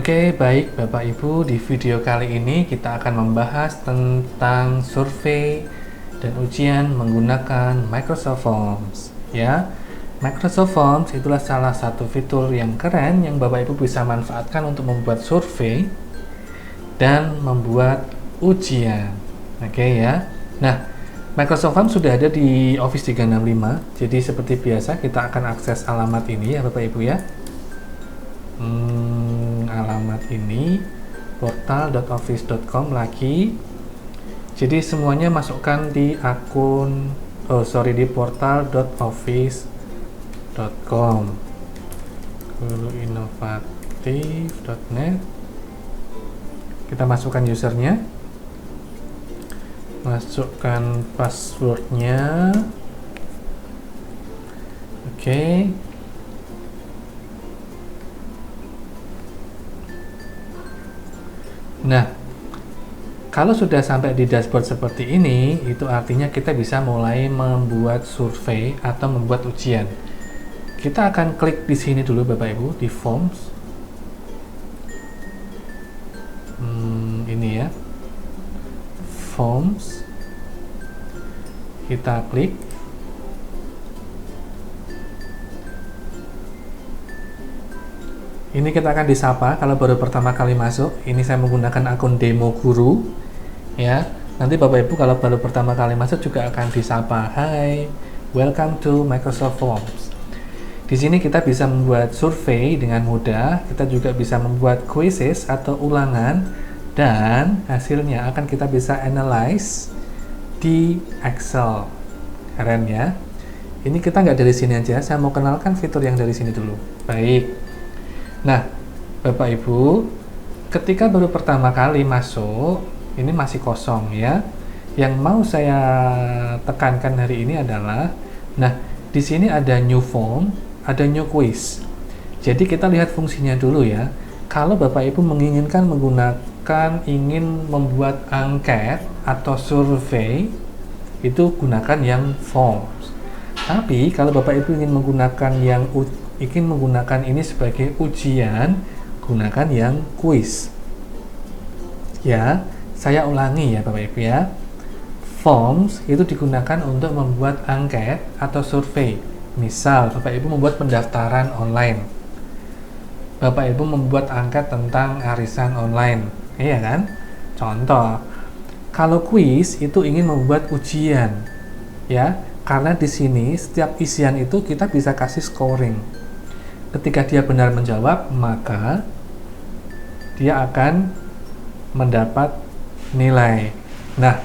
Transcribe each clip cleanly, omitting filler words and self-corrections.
Oke, baik Bapak Ibu, di video kali ini kita akan membahas tentang survei dan ujian menggunakan Microsoft Forms. Ya, Microsoft Forms itulah salah satu fitur yang keren yang Bapak Ibu bisa manfaatkan untuk membuat survei dan membuat ujian. Oke ya. Nah, Microsoft Forms sudah ada di Office 365. Jadi seperti biasa kita akan akses alamat ini ya Bapak Ibu ya. Alamat ini portal.office.com lagi. Jadi semuanya masukkan di akun di portal.office.com. guruinovatif.net. Kita masukkan usernya, masukkan passwordnya. Oke. Nah, kalau sudah sampai di dashboard seperti ini, itu artinya kita bisa mulai membuat survei atau membuat ujian. Kita akan klik di sini dulu Bapak Ibu, di Forms. Ini ya, Forms. Kita klik. Ini kita akan disapa kalau baru pertama kali masuk. Ini saya menggunakan akun demo guru ya. Nanti Bapak Ibu kalau baru pertama kali masuk juga akan disapa. Hai, welcome to Microsoft Forms. Di sini kita bisa membuat survei dengan mudah. Kita juga bisa membuat quizzes atau ulangan, dan hasilnya akan kita bisa analyze di Excel. Keren ya. Ini kita nggak dari sini aja. Saya mau kenalkan fitur yang dari sini dulu. Baik. Nah, Bapak Ibu, ketika baru pertama kali masuk, ini masih kosong ya. Yang mau saya tekankan hari ini adalah, nah, di sini ada new form, ada new quiz. Jadi kita lihat fungsinya dulu ya. Kalau Bapak Ibu menginginkan ingin membuat angket atau survei, itu gunakan yang forms. Tapi kalau Bapak Ibu ingin menggunakan ini sebagai ujian, gunakan yang quiz. Ya, saya ulangi ya Bapak Ibu ya. Forms itu digunakan untuk membuat angket atau survei. Misal Bapak Ibu membuat pendaftaran online. Bapak Ibu membuat angket tentang arisan online. Iya kan? Contoh. Kalau quiz itu ingin membuat ujian. Ya, karena di sini setiap isian itu kita bisa kasih scoring. Ketika dia benar menjawab, maka dia akan mendapat nilai. Nah,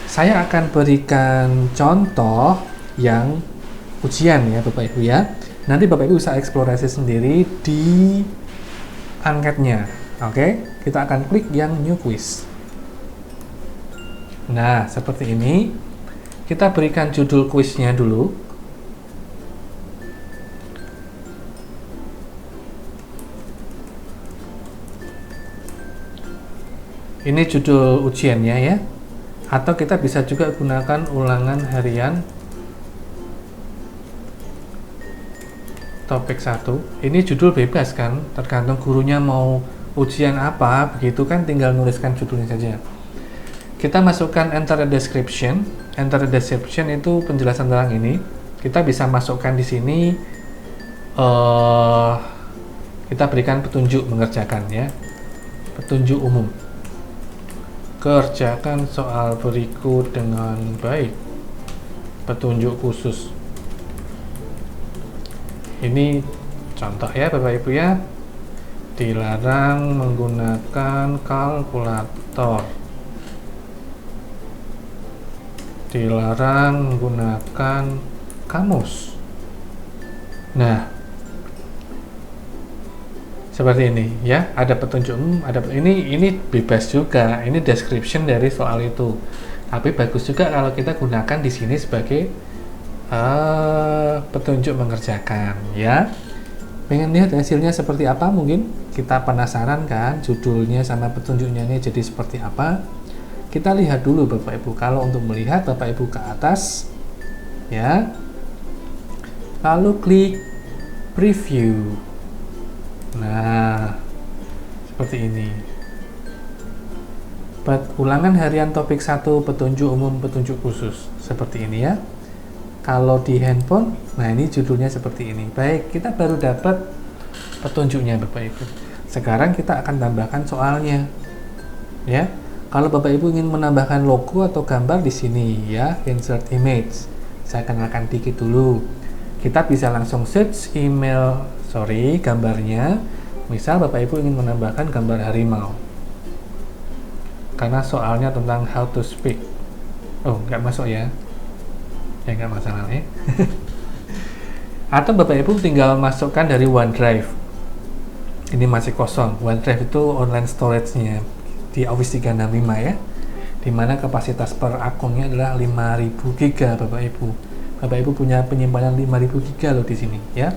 saya akan berikan contoh yang ujian ya Bapak Ibu ya. Nanti Bapak Ibu bisa eksplorasi sendiri di angketnya. Oke, kita akan klik yang new quiz. Nah, seperti ini. Kita berikan judul kuisnya dulu. Ini judul ujiannya ya. Atau kita bisa juga gunakan ulangan harian topik 1. Ini judul bebas kan, tergantung gurunya mau ujian apa, begitu kan tinggal nuliskan judulnya saja. Kita masukkan enter a description. Enter a description itu penjelasan tentang ini. Kita bisa masukkan di sini. Kita berikan petunjuk mengerjakan ya. Petunjuk umum. Kerjakan soal berikut dengan baik. Petunjuk khusus. Ini contoh ya Bapak Ibu ya. Dilarang menggunakan kalkulator. Dilarang menggunakan kamus. Nah, seperti ini ya, ada petunjuk, ini bebas juga, ini description dari soal itu. Tapi bagus juga kalau kita gunakan di sini sebagai petunjuk mengerjakan ya. Pengen lihat hasilnya seperti apa mungkin? Kita penasaran kan judulnya sama petunjuknya ini jadi seperti apa? Kita lihat dulu Bapak Ibu. Kalau untuk melihat, Bapak Ibu ke atas ya, lalu klik preview. Nah, seperti ini. Ulangan harian topik 1, petunjuk umum, petunjuk khusus, seperti ini ya. Kalau di handphone, nah ini judulnya seperti ini. Baik, kita baru dapat petunjuknya Bapak Ibu. Sekarang kita akan tambahkan soalnya. Ya. Kalau Bapak Ibu ingin menambahkan logo atau gambar di sini ya, insert image. Saya kenalkan dikit dulu. Kita bisa langsung search gambarnya. Misal Bapak Ibu ingin menambahkan gambar harimau. Karena soalnya tentang how to speak. Oh, nggak masuk ya. Ya nggak masalah ya. Atau Bapak Ibu tinggal masukkan dari OneDrive. Ini masih kosong. OneDrive itu online storage-nya di Office 365 ya. Dimana kapasitas per akunnya adalah 5000 GB Bapak Ibu. Bapak Ibu punya penyimpanan 5000 GB loh di sini ya.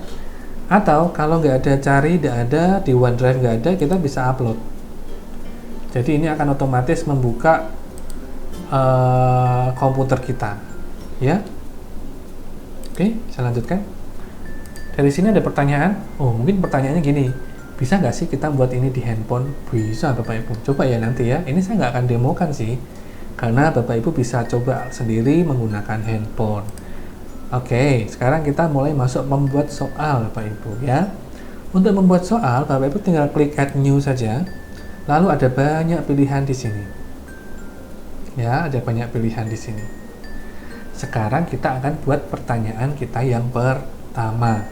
Atau kalau nggak ada tidak ada di OneDrive nggak ada, kita bisa upload. Jadi ini akan otomatis membuka komputer kita ya. Oke, saya lanjutkan. Dari sini ada pertanyaan. Oh, mungkin pertanyaannya gini, bisa nggak sih kita buat ini di handphone? Bisa Bapak Ibu. Coba ya nanti ya. Ini saya nggak akan demokan sih, karena Bapak Ibu bisa coba sendiri menggunakan handphone. Oke, sekarang kita mulai masuk membuat soal Bapak Ibu ya. Untuk membuat soal, Bapak Ibu tinggal klik Add New saja. Lalu ada banyak pilihan di sini. Ya, ada banyak pilihan di sini. Sekarang kita akan buat pertanyaan kita yang pertama.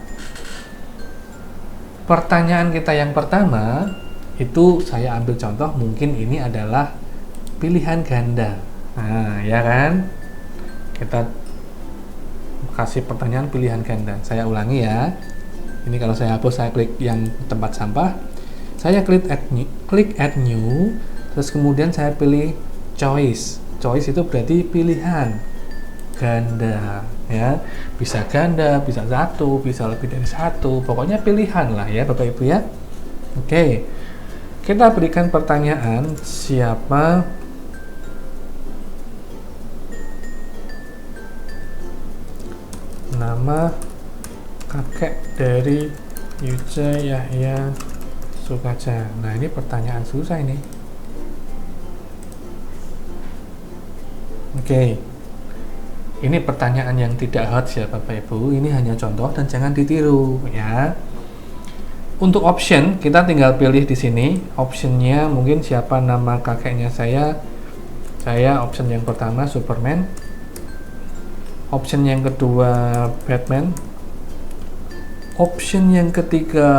Pertanyaan kita yang pertama itu saya ambil contoh, mungkin ini adalah pilihan ganda. Nah, ya kan? Kita kasih pertanyaan pilihan ganda. Saya ulangi ya. Ini kalau saya hapus, saya klik yang tempat sampah. Saya klik add new, terus kemudian saya pilih choice. Choice itu berarti pilihan ganda ya, bisa ganda, bisa satu, bisa lebih dari satu, pokoknya pilihan lah ya Bapak Ibu ya. Oke, kita berikan pertanyaan, siapa nama kakek dari Yuce Yahya Sukaja. Nah, ini pertanyaan susah ini. Oke. Ini pertanyaan yang tidak hot ya Bapak Ibu, ini hanya contoh dan jangan ditiru ya. Untuk option, kita tinggal pilih di sini. Optionnya mungkin siapa nama kakeknya saya option yang pertama Superman. Option yang kedua Batman. Option yang ketiga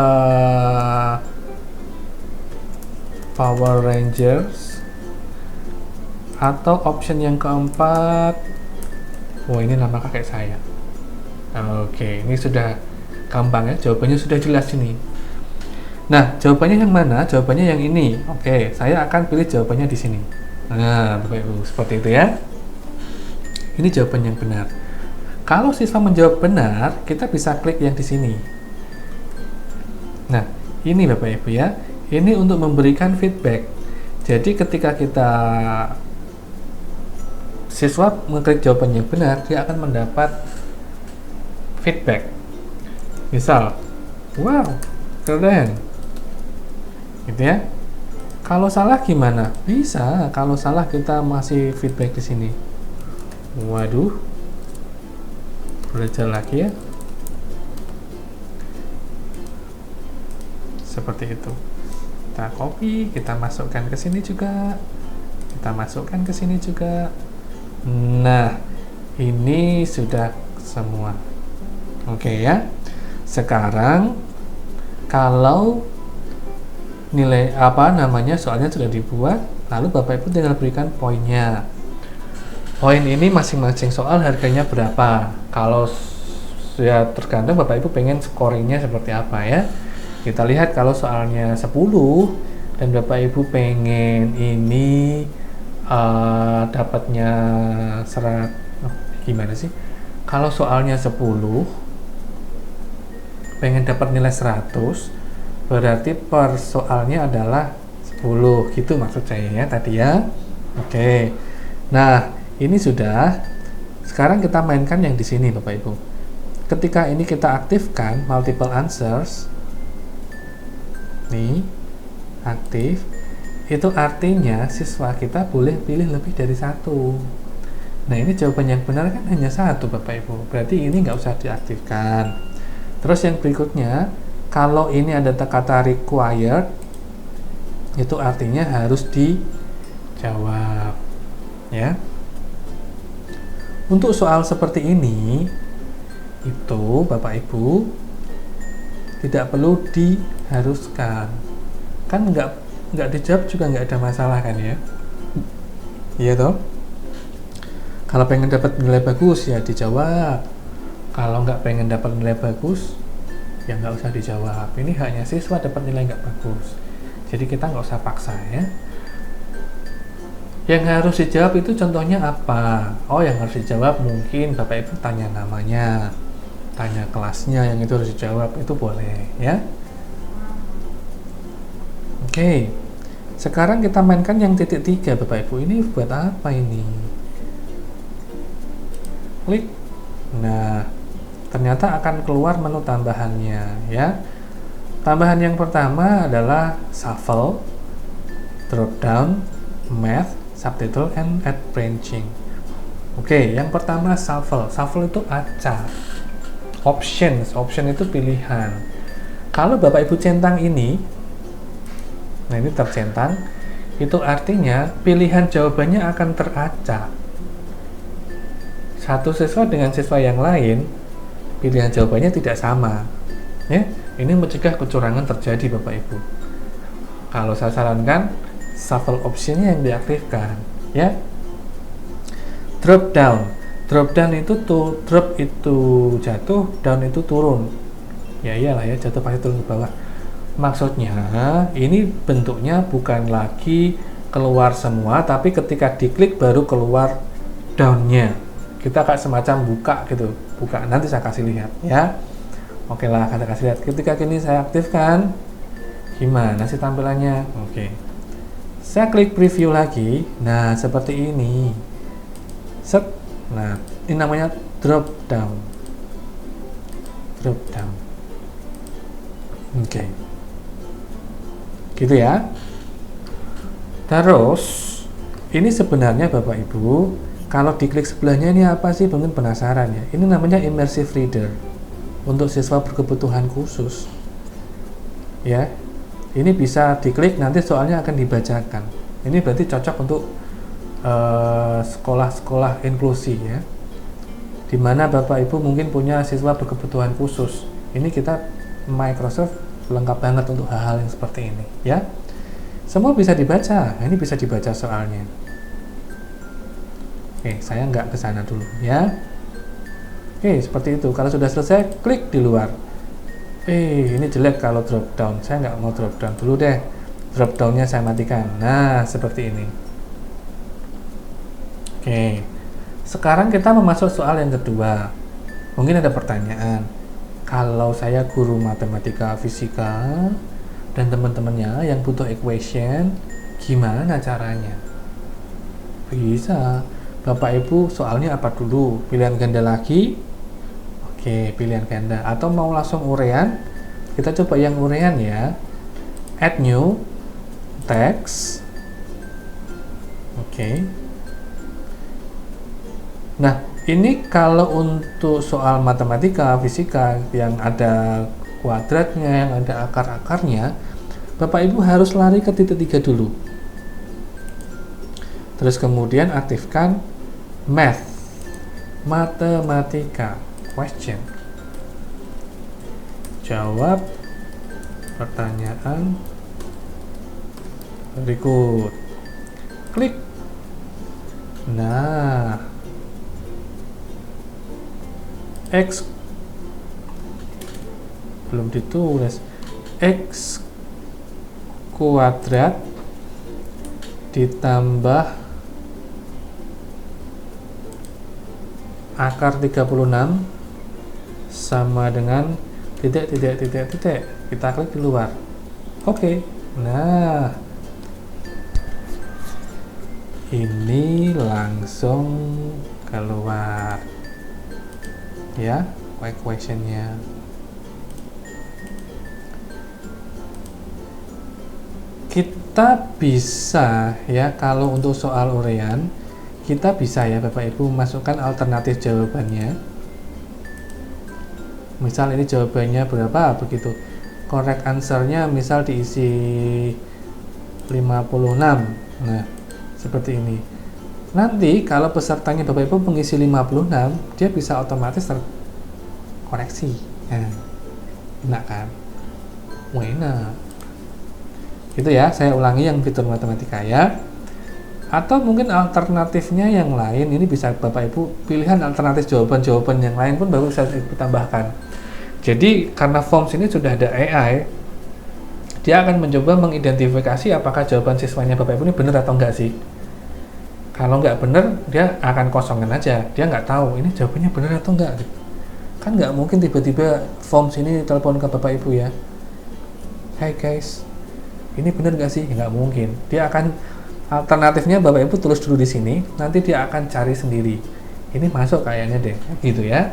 Power Rangers. Atau option yang keempat, oh ini nama kakek saya. Oke, ini sudah gampang ya, jawabannya sudah jelas ini. Nah, jawabannya yang mana? Jawabannya yang ini. Oke, saya akan pilih jawabannya di sini. Nah, Bapak Ibu, seperti itu ya. Ini jawaban yang benar. Kalau siswa menjawab benar, kita bisa klik yang di sini. Nah, ini Bapak Ibu ya. Ini untuk memberikan feedback. Jadi ketika siswa mengklik jawaban yang benar, dia akan mendapat feedback. Misal, wow, keren. Gitu ya. Kalau salah gimana? Bisa. Kalau salah kita masih feedback di sini. Waduh. Belajar lagi ya. Seperti itu. Kita copy, kita masukkan ke sini juga. Kita masukkan ke sini juga. Nah, ini sudah semua. Oke ya. Sekarang kalau nilai soalnya sudah dibuat, lalu Bapak Ibu tinggal berikan poinnya. Poin ini masing-masing soal harganya berapa? Kalau ya tergantung Bapak Ibu pengen scoringnya seperti apa ya. Kita lihat kalau soalnya 10 dan Bapak Ibu pengen ini dapatnya gimana sih? Kalau soalnya 10 pengen dapat nilai 100, berarti per soalnya adalah 10 gitu maksud saya ya tadi ya. Oke. Nah, ini sudah. Sekarang kita mainkan yang di sini Bapak Ibu. Ketika ini kita aktifkan multiple answers. Nih. aktif, itu artinya siswa kita boleh pilih lebih dari satu. Nah, ini jawaban yang benar kan hanya satu, Bapak Ibu. Berarti ini nggak usah diaktifkan. Terus yang berikutnya, kalau ini ada kata required, itu artinya harus dijawab. Ya. Untuk soal seperti ini, itu Bapak Ibu tidak perlu diharuskan. Kan nggak dijawab juga nggak ada masalah kan ya. Iya toh? Kalau pengen dapat nilai bagus ya dijawab. Kalau nggak pengen dapat nilai bagus ya nggak usah dijawab. Ini haknya siswa dapat nilai nggak bagus. Jadi kita nggak usah paksa ya. Yang harus dijawab itu contohnya apa? Oh, yang harus dijawab mungkin Bapak Ibu tanya namanya, tanya kelasnya, yang itu harus dijawab, itu boleh ya. Oke, sekarang kita mainkan yang titik 3 Bapak Ibu. Ini buat apa ini? Klik. Nah, ternyata akan keluar menu tambahannya ya. Tambahan yang pertama adalah shuffle, drop down, math, subtitle, and add branching. Oke, yang pertama shuffle. Shuffle itu acak. Option itu pilihan. Kalau Bapak Ibu centang ini, nah ini tercentang, itu artinya pilihan jawabannya akan teracak. Satu siswa dengan siswa yang lain, pilihan jawabannya tidak sama. Ya, ini mencegah kecurangan terjadi Bapak Ibu. Kalau saya sarankan, shuffle optionnya yang diaktifkan. Ya. Drop down. Drop down itu drop itu jatuh, down itu turun. Ya iyalah ya, jatuh pasti turun ke bawah. Maksudnya, ini bentuknya bukan lagi keluar semua, tapi ketika diklik baru keluar down-nya. Kita kayak semacam buka gitu, buka. Nanti saya kasih lihat ya. Oke lah, kita kasih lihat. Ketika ini saya aktifkan, gimana sih tampilannya? Oke. Saya klik preview lagi. Nah, seperti ini. Set. Nah, ini namanya drop down. Drop down. Oke. Gitu ya. Terus, ini sebenarnya Bapak Ibu, kalau diklik sebelahnya ini apa sih? Mungkin penasaran ya. Ini namanya immersive reader untuk siswa berkebutuhan khusus. Ya, ini bisa diklik, nanti soalnya akan dibacakan. Ini berarti cocok untuk sekolah-sekolah inklusi ya. Dimana Bapak Ibu mungkin punya siswa berkebutuhan khusus. Ini kita Microsoft lengkap banget untuk hal-hal yang seperti ini ya. Semua bisa dibaca. Ini bisa dibaca soalnya. Oke, saya nggak ke sana dulu ya. Oke, seperti itu. Kalau sudah selesai, klik di luar. Ini jelek kalau drop down. Saya nggak mau drop down dulu deh. Drop down-nya saya matikan. Nah, seperti ini. Oke. Sekarang kita memasuk soal yang kedua. Mungkin ada pertanyaan. Kalau saya guru matematika, fisika, dan teman-temannya yang butuh equation, gimana caranya? Bisa. Bapak Ibu soalnya apa dulu? Pilihan ganda lagi? Oke, pilihan ganda. Atau mau langsung urean? Kita coba yang urean ya. Add new text. Oke. Nah, ini kalau untuk soal matematika, fisika yang ada kuadratnya, yang ada akar-akarnya, Bapak Ibu harus lari ke titik 3 dulu. Terus kemudian aktifkan math, matematika, question. Jawab pertanyaan berikut. Klik. Nah, X belum ditulis. X kuadrat ditambah akar 36 sama dengan titik. Kita klik di luar. Oke. Nah, ini langsung keluar ya equation-nya. kita bisa ya, kalau untuk soal uraian kita bisa ya Bapak Ibu masukkan alternatif jawabannya. Misal ini jawabannya berapa begitu, correct answer-nya misal diisi 56. Nah, seperti ini. Nanti kalau pesertanya Bapak Ibu mengisi 56, dia bisa otomatis terkoreksi. Nah, enak kan? Wah, enak. Itu ya, saya ulangi yang fitur matematika ya. Atau mungkin alternatifnya yang lain, ini bisa Bapak Ibu pilihan alternatif jawaban-jawaban yang lain pun baru bisa Ibu tambahkan. Jadi karena forms ini sudah ada AI, dia akan mencoba mengidentifikasi apakah jawaban siswanya Bapak Ibu ini benar atau enggak sih. Kalau nggak benar, dia akan kosongkan aja. Dia nggak tahu ini jawabannya benar atau enggak. Kan nggak mungkin tiba-tiba forms ini telepon ke Bapak Ibu ya. Hai guys, ini benar nggak sih? Nggak mungkin. Dia akan alternatifnya Bapak Ibu tulis dulu di sini. Nanti dia akan cari sendiri. Ini masuk kayaknya deh, gitu ya.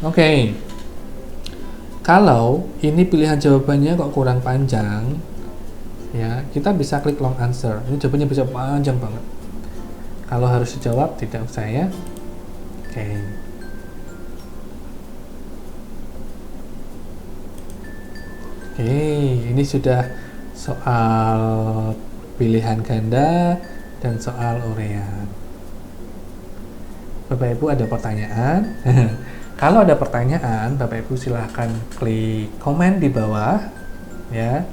Oke. Kalau ini pilihan jawabannya kok kurang panjang, ya kita bisa klik long answer. Ini jawabannya bisa panjang banget. Kalau harus dijawab tidak usah ya. Oke. Oke, ini sudah soal pilihan ganda dan soal uraian. Bapak Ibu ada pertanyaan? Kalau ada pertanyaan, Bapak Ibu silahkan klik komen di bawah ya.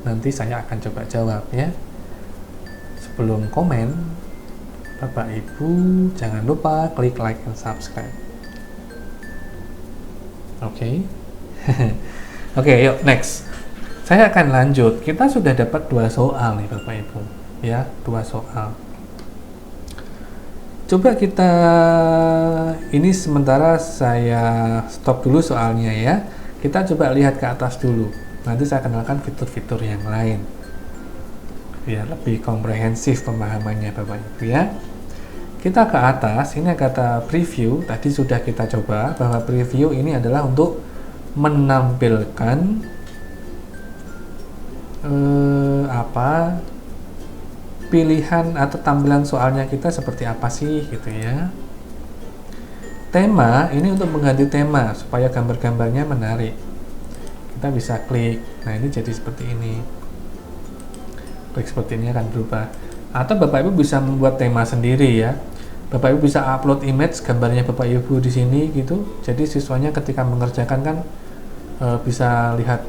Nanti saya akan coba jawab ya. Sebelum komen, Bapak Ibu jangan lupa klik like dan subscribe. Oke. Oke, yuk next. Saya akan lanjut. Kita sudah dapat 2 soal nih Bapak Ibu ya, 2 soal. Coba kita, ini sementara saya stop dulu soalnya ya. Kita coba lihat ke atas dulu. Nanti saya kenalkan fitur-fitur yang lain biar lebih komprehensif pemahamannya Bapak Ibu ya. Kita ke atas, ini kata preview. Tadi sudah kita coba bahwa preview ini adalah untuk menampilkan pilihan atau tampilan soalnya kita seperti apa sih gitu ya. Tema ini untuk mengganti tema supaya gambar-gambarnya menarik. Kita bisa klik. Nah, ini jadi seperti ini. Klik seperti ini akan berubah. Atau Bapak Ibu bisa membuat tema sendiri ya. Bapak Ibu bisa upload image gambarnya Bapak Ibu di sini gitu. Jadi siswanya ketika mengerjakan kan bisa lihat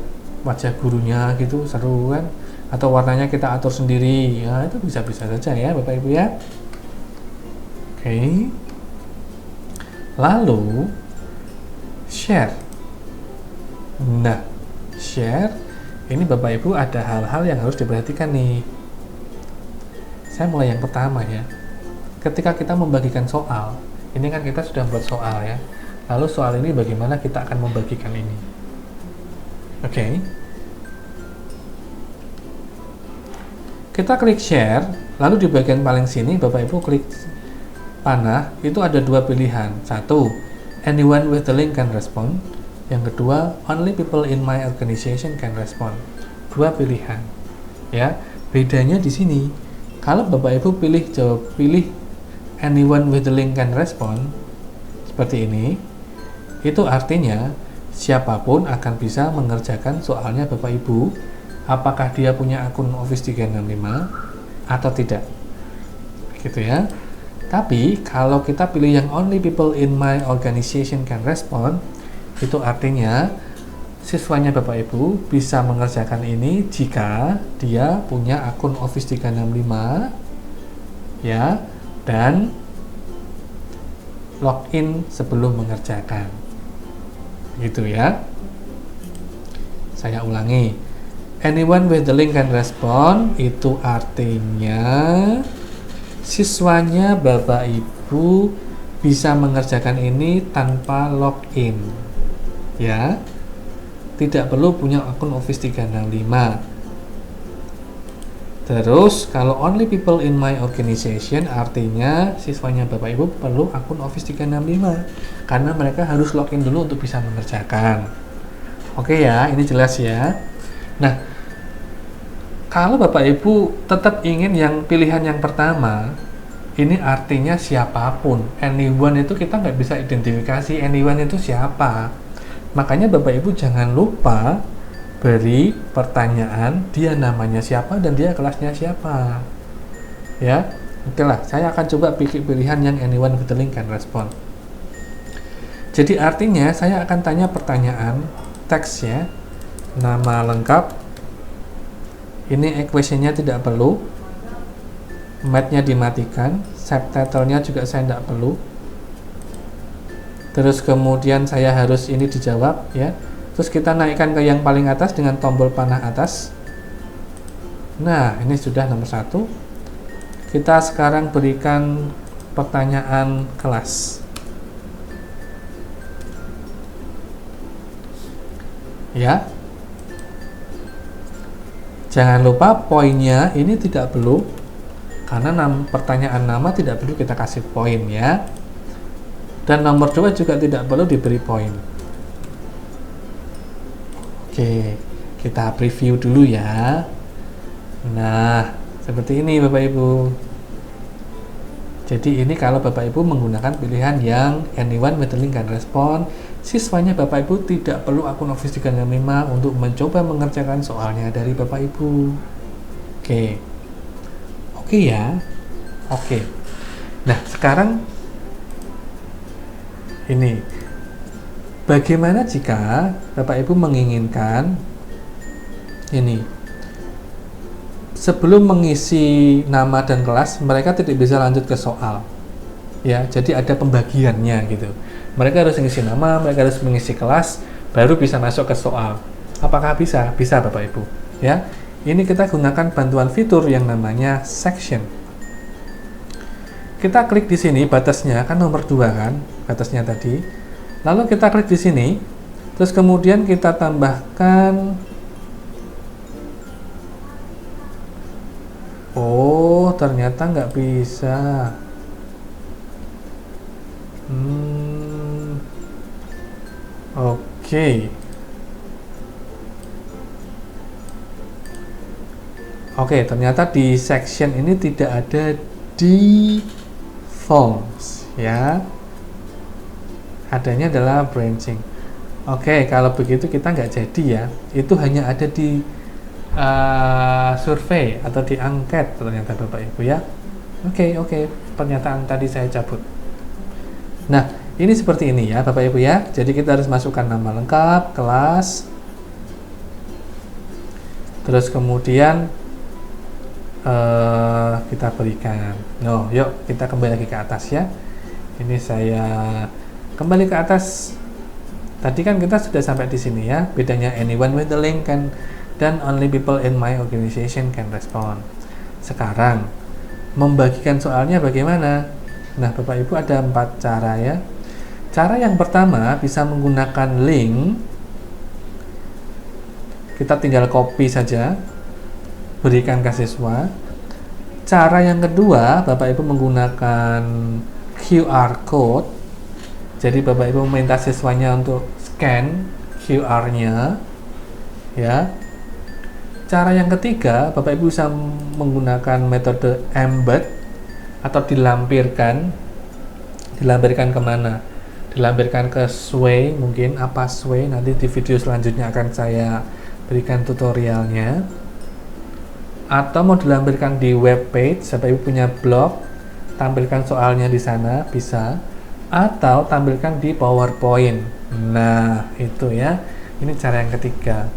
wajah gurunya gitu, seru kan. Atau warnanya kita atur sendiri ya, itu bisa-bisa saja ya Bapak Ibu ya. Oke. Lalu share. Nah, share ini Bapak Ibu ada hal-hal yang harus diperhatikan nih. Saya mulai yang pertama ya. Ketika kita membagikan soal, ini kan kita sudah buat soal ya. Lalu soal ini bagaimana kita akan membagikan ini. Oke. Kita klik share, lalu di bagian paling sini Bapak Ibu klik panah, itu ada 2 pilihan. 1, anyone with the link can respond. Yang kedua, only people in my organization can respond. 2 pilihan. Ya, bedanya di sini. Kalau Bapak Ibu pilih anyone with the link can respond seperti ini, itu artinya siapapun akan bisa mengerjakan soalnya Bapak Ibu, apakah dia punya akun Office 365 atau tidak, gitu ya. Tapi kalau kita pilih yang only people in my organization can respond, itu artinya siswanya Bapak Ibu bisa mengerjakan ini jika dia punya akun Office 365 ya, dan login sebelum mengerjakan, gitu ya. Saya ulangi, anyone with the link can respond itu artinya siswanya Bapak Ibu bisa mengerjakan ini tanpa login ya, tidak perlu punya akun Office 365. Terus kalau only people in my organization artinya siswanya Bapak Ibu perlu akun Office 365 karena mereka harus login dulu untuk bisa mengerjakan. Oke ya, ini jelas ya. Nah, Kalau Bapak Ibu tetap ingin yang pilihan yang pertama, ini artinya siapapun. Anyone itu kita nggak bisa identifikasi anyone itu siapa. Makanya Bapak Ibu jangan lupa beri pertanyaan dia namanya siapa dan dia kelasnya siapa. Ya, oke lah. Saya akan coba pilih pilihan yang anyone with the link can respond. Jadi artinya saya akan tanya pertanyaan teks ya, nama lengkap. Ini equation-nya tidak perlu, mat-nya dimatikan, subtitle-nya juga saya tidak perlu. Terus kemudian saya harus ini dijawab ya. Terus kita naikkan ke yang paling atas dengan tombol panah atas. Nah, ini sudah nomor 1. Kita sekarang berikan pertanyaan kelas. Ya. Jangan lupa poinnya ini tidak perlu, karena pertanyaan nama tidak perlu kita kasih poin ya. Dan nomor 2 juga tidak perlu diberi poin. Oke, kita preview dulu ya. Nah, seperti ini Bapak Ibu. Jadi ini kalau Bapak Ibu menggunakan pilihan yang anyone with the link can respond, siswanya Bapak Ibu tidak perlu akun Office 365 untuk mencoba mengerjakan soalnya dari Bapak Ibu. Oke. Oke ya. Oke. Nah, sekarang ini. Bagaimana jika Bapak Ibu menginginkan ini? Sebelum mengisi nama dan kelas, mereka tidak bisa lanjut ke soal. Ya, jadi ada pembagiannya gitu. Mereka harus mengisi nama, mereka harus mengisi kelas, baru bisa masuk ke soal. Apakah bisa? Bisa Bapak Ibu. Ya, ini kita gunakan bantuan fitur yang namanya section. Kita klik di sini batasnya kan nomor 2 kan, batasnya tadi. Lalu kita klik di sini, terus kemudian kita tambahkan. Oh, ternyata nggak bisa. Oke. Oke, ternyata di section ini tidak ada di forms ya. Adanya adalah branching. Oke, kalau begitu kita nggak jadi ya. Itu hanya ada di survei atau di angket ternyata Bapak Ibu ya. Oke, pernyataan tadi saya cabut. Nah, ini seperti ini ya Bapak Ibu ya. Jadi kita harus masukkan nama lengkap, kelas, terus kemudian kita berikan. Yuk kita kembali lagi ke atas ya. Ini saya kembali ke atas. Tadi kan kita sudah sampai di sini ya. Bedanya anyone with the link can dan only people in my organization can respond. Sekarang membagikan soalnya bagaimana? Nah, Bapak Ibu ada 4 cara ya. Cara yang pertama bisa menggunakan link. Kita tinggal copy saja, berikan ke siswa. Cara yang kedua, Bapak Ibu menggunakan QR code. Jadi Bapak Ibu meminta siswanya untuk scan QR-nya ya. Cara yang ketiga, Bapak Ibu bisa menggunakan metode embed atau dilampirkan. Dilampirkan kemana? Dilampirkan ke Sway, mungkin apa Sway, nanti di video selanjutnya akan saya berikan tutorialnya. Atau mau dilampirkan di web page, Bapak Ibu punya blog, tampilkan soalnya di sana, bisa. Atau tampilkan di PowerPoint. Nah, itu ya. Ini cara yang ketiga.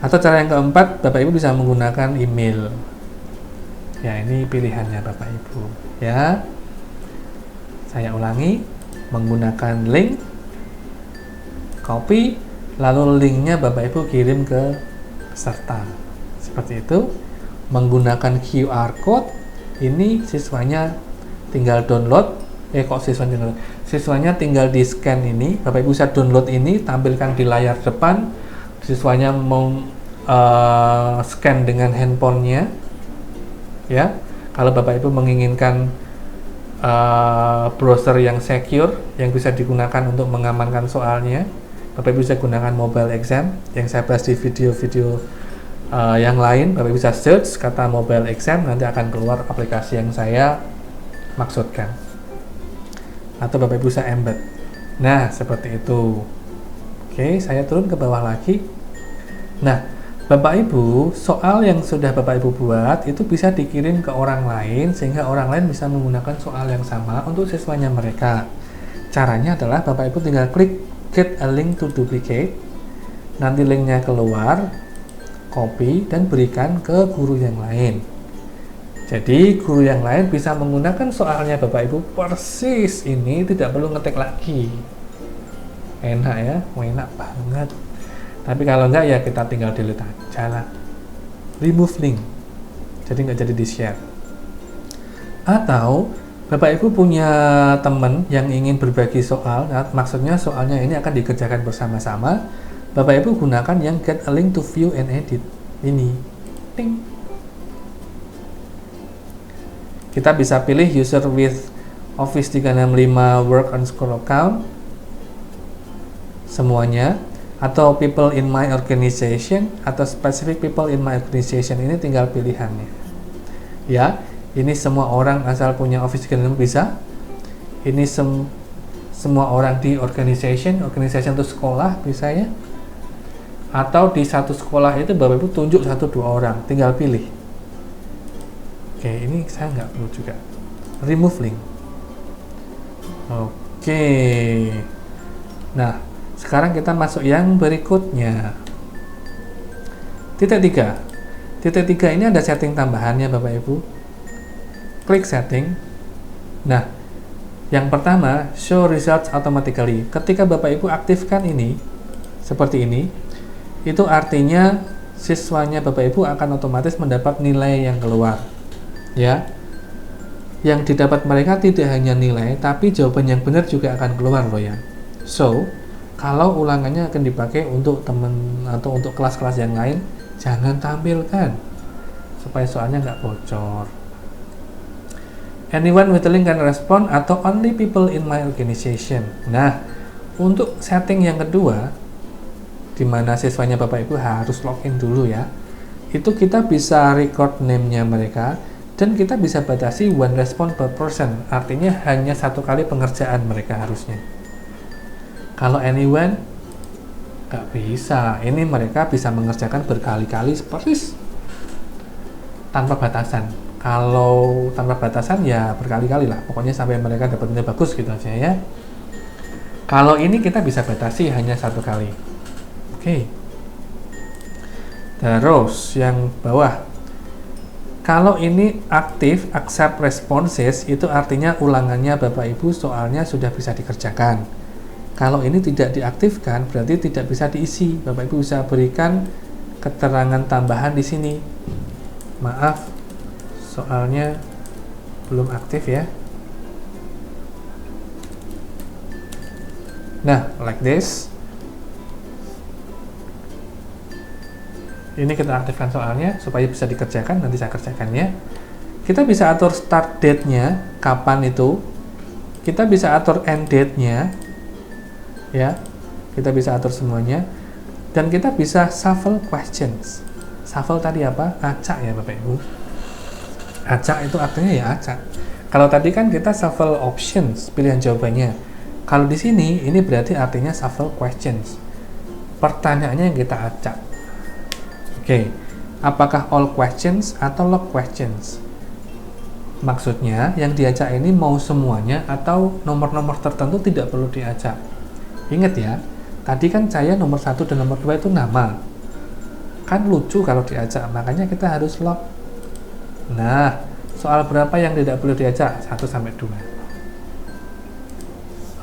Atau cara yang keempat, Bapak Ibu bisa menggunakan email. Ya, ini pilihannya Bapak Ibu. Ya, saya ulangi, menggunakan link, copy, lalu linknya Bapak Ibu kirim ke peserta. Seperti itu. Menggunakan QR code, ini siswanya tinggal download. Siswanya tinggal di scan ini. Bapak Ibu bisa download ini, tampilkan di layar depan. Siswanya mau scan dengan handphonenya ya. Kalau Bapak Ibu menginginkan browser yang secure yang bisa digunakan untuk mengamankan soalnya, Bapak Ibu bisa gunakan mobile exam yang saya bahas di video-video Yang lain Bapak Ibu bisa search kata mobile exam, nanti akan keluar aplikasi yang saya maksudkan, atau Bapak Ibu bisa embed. Nah, seperti itu. Oke, saya turun ke bawah lagi. Nah, Bapak Ibu, soal yang sudah Bapak Ibu buat itu bisa dikirim ke orang lain, sehingga orang lain bisa menggunakan soal yang sama untuk siswanya mereka. Caranya adalah Bapak Ibu tinggal klik get a link to duplicate, nanti linknya keluar, copy, dan berikan ke guru yang lain. Jadi guru yang lain bisa menggunakan soalnya Bapak Ibu persis ini, tidak perlu ngetik lagi. Enak ya, enak banget. Tapi kalau enggak ya kita tinggal delete aja lah, remove link, jadi nggak jadi di share. Atau Bapak Ibu punya teman yang ingin berbagi soal, nah, maksudnya soalnya ini akan dikerjakan bersama-sama, Bapak Ibu gunakan yang get a link to view and edit ini. Ting. Kita bisa pilih user with Office 365 work on school account semuanya, atau people in my organization, atau specific people in my organization. Ini tinggal pilihannya ya. Ini semua orang asal punya Office 365 bisa. Ini semua orang di organization itu sekolah bisa ya. Atau di satu sekolah itu Bapak Ibu tunjuk 1-2 orang, tinggal pilih. Oke, ini saya nggak perlu juga. Remove link. Oke. Nah, sekarang kita masuk yang berikutnya. Titik 3. Titik 3 ini ada setting tambahannya Bapak Ibu. Klik setting. Nah, yang pertama, show results automatically. Ketika Bapak Ibu aktifkan ini, seperti ini, itu artinya siswanya Bapak Ibu akan otomatis mendapat nilai yang keluar. Ya. Yang didapat mereka tidak hanya nilai, tapi jawaban yang benar juga akan keluar loh ya. So, kalau ulangannya akan dipakai untuk teman atau untuk kelas-kelas yang lain, jangan tampilkan supaya soalnya nggak bocor. Anyone with the link can respond, atau only people in my organization. Nah, untuk setting yang kedua, di mana siswanya Bapak Ibu harus login dulu ya, itu kita bisa record name-nya mereka, dan kita bisa batasi one response per person, artinya hanya 1 kali pengerjaan mereka harusnya. Kalau anyone nggak bisa, ini mereka bisa mengerjakan berkali-kali persis tanpa batasan. Kalau tanpa batasan ya berkali-kali lah, pokoknya sampai mereka dapat nilai bagus gitu aja ya. Kalau ini kita bisa batasi hanya 1 kali. Oke. Terus yang bawah, kalau ini aktif accept responses, itu artinya ulangannya Bapak Ibu soalnya sudah bisa dikerjakan. Kalau ini tidak diaktifkan, berarti tidak bisa diisi. Bapak Ibu bisa berikan keterangan tambahan di sini. Maaf, soalnya belum aktif ya. Nah, like this. Ini kita aktifkan soalnya supaya bisa dikerjakan, nanti saya kerjakan ya. Kita bisa atur start date-nya, kapan itu. Kita bisa atur end date-nya. Ya, kita bisa atur semuanya, dan kita bisa shuffle questions. Shuffle tadi apa? Acak ya Bapak Ibu. Acak itu artinya ya acak. Kalau tadi kan kita shuffle options, pilihan jawabannya. Kalau di sini ini berarti artinya shuffle questions. Pertanyaannya yang kita acak. Oke, apakah all questions atau log questions? Maksudnya yang diacak ini mau semuanya atau nomor-nomor tertentu tidak perlu diacak. Ingat ya, tadi kan saya nomor 1 dan nomor 2 itu nama. Kan lucu kalau diacak, makanya kita harus log. Nah, soal berapa yang tidak perlu diacak? 1 sampai 2.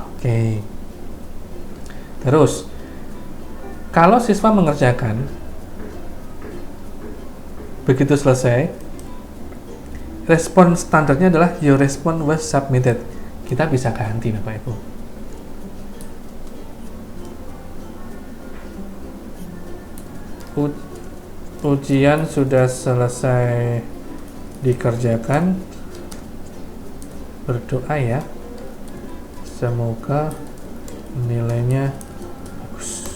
Oke. Terus, kalau siswa mengerjakan, begitu selesai, respon standarnya adalah your response was submitted. Kita bisa ganti Bapak Ibu. Ujian sudah selesai dikerjakan, berdoa ya, semoga nilainya bagus.